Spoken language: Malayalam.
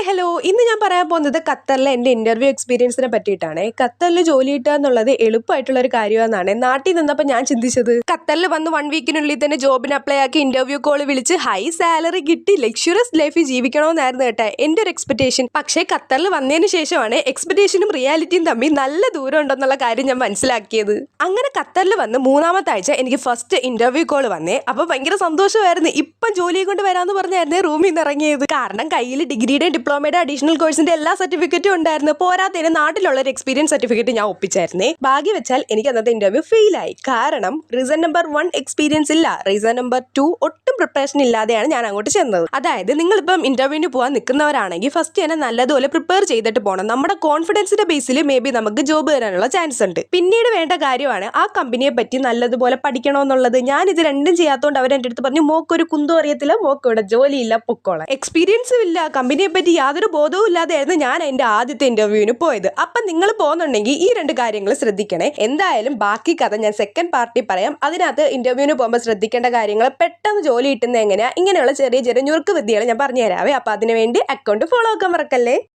ഹലോ, ഇന്ന് ഞാൻ പറയാൻ പോകുന്നത് ഖത്തറിലെ എൻ്റെ ഇന്റർവ്യൂ എക്സ്പീരിയൻസിനെ പറ്റിയിട്ടാണ്. ഖത്തറിൽ ജോലി കിട്ടുക എന്നുള്ളത് എളുപ്പമായിട്ടുള്ള ഒരു കാര്യമെന്നാണ് നാട്ടിൽ നിന്നപ്പോൾ ഞാൻ ചിന്തിച്ചത്. ഖത്തറിൽ വന്ന് 1 വീക്കിനുള്ളിൽ തന്നെ ജോബിന് അപ്ലൈ ആക്കി ഇന്റർവ്യൂ കോൾ വിളിച്ച് ഹൈ സാലറി കിട്ടി ലക്ഷറിയസ് ലൈഫ് ജീവിക്കണമെന്നായിരുന്നു കേട്ടോ എൻ്റെ ഒരു എക്സ്പെക്ടേഷൻ. പക്ഷേ ഖത്തറിൽ വന്നതിന് ശേഷമാണ് എക്സ്പെക്ടേഷനും റിയാലിറ്റിയും തമ്മിൽ നല്ല ദൂരം ഉണ്ടെന്നുള്ള കാര്യം ഞാൻ മനസ്സിലാക്കിയത്. അങ്ങനെ ഖത്തറിൽ വന്ന് 3-ാമത്തെ ആഴ്ച എനിക്ക് ഫസ്റ്റ് ഇന്റർവ്യൂ കോൾ വന്നേ. അപ്പോൾ ഭയങ്കര സന്തോഷമായിരുന്നു. ഇപ്പം ജോലി കൊണ്ട് വരാമെന്ന് പറഞ്ഞായിരുന്നു റൂമിൽ നിന്ന് ഇറങ്ങിയത്. കാരണം കയ്യിൽ ഡിഗ്രിയുടെ ഡിപ്ലോമയുടെ അഡീഷണൽ കോഴ്സിന്റെ എല്ലാ സർട്ടിഫിക്കറ്റും ഉണ്ടായിരുന്നു. പോരാത്തതിന് നാട്ടിലുള്ള ഒരു എക്സ്പീരിയൻസ് സർട്ടിഫിക്കറ്റ് ഞാൻ ഒപ്പിച്ചായിരുന്നേ. ഭാഗ്യം വെച്ചാൽ എനിക്ക് അന്നത്തെ ഇന്റർവ്യൂ ഫെയിലായി. കാരണം റീസൺ നമ്പർ 1 എക്സ്പീരിയൻസ് ഇല്ല, റീസൺ നമ്പർ 2 ഒട്ടും പ്രിപ്പറേഷൻ ഇല്ലാതെയാണ് ഞാൻ അങ്ങോട്ട് ചെന്നത്. അതായത് നിങ്ങളിപ്പം ഇന്റർവ്യൂവിന് പോകാൻ നിൽക്കുന്നവരാണെങ്കിൽ ഫസ്റ്റ് തന്നെ നല്ലതുപോലെ പ്രിപ്പയർ ചെയ്തിട്ട് പോകണം. നമ്മുടെ കോൺഫിഡൻസിന്റെ ബേസിൽ മേ ബി നമുക്ക് ജോബ് തരാനുള്ള ചാൻസ് ഉണ്ട്. പിന്നീട് വേണ്ട കാര്യമാണ് ആ കമ്പനിയെ പറ്റി നല്ലതുപോലെ പഠിക്കണമെന്നുള്ളത്. ഞാൻ ഇത് രണ്ടും ചെയ്യാത്തതുകൊണ്ട് അവർ എൻ്റെ അടുത്ത് പറഞ്ഞു, മോക്കൊരു കുന്തം അറിയത്തില്ല, മോക്ക് ഇവിടെ ജോലിയില്ല, പൊക്കോളാം. എക്സ്പീരിയൻസും ഇല്ല, കമ്പനിയെ പറ്റി യാതൊരു ബോധവും ഇല്ലാതെയായിരുന്നു ഞാൻ എൻ്റെ ആദ്യത്തെ ഇന്റർവ്യൂവിന് പോയത്. അപ്പം നിങ്ങൾ പോകുന്നുണ്ടെങ്കിൽ ഈ 2 കാര്യങ്ങൾ ശ്രദ്ധിക്കണേ. എന്തായാലും ബാക്കി കഥ ഞാൻ സെക്കൻഡ് പാർട്ടി പറയാം. അതിനകത്ത് ഇന്റർവ്യൂവിന് പോകുമ്പോൾ ശ്രദ്ധിക്കേണ്ട കാര്യങ്ങൾ, പെട്ടെന്ന് ജോലി കിട്ടുന്നത് എങ്ങനെയാ, ഇങ്ങനെയുള്ള ചെറിയ ചെറിയ ഞുറുക്ക് വിദ്യകൾ ഞാൻ പറഞ്ഞു തരാവേ. അപ്പം അതിനുവേണ്ടി അക്കൗണ്ട് ഫോളോ ആക്കാൻ മറക്കല്ലേ.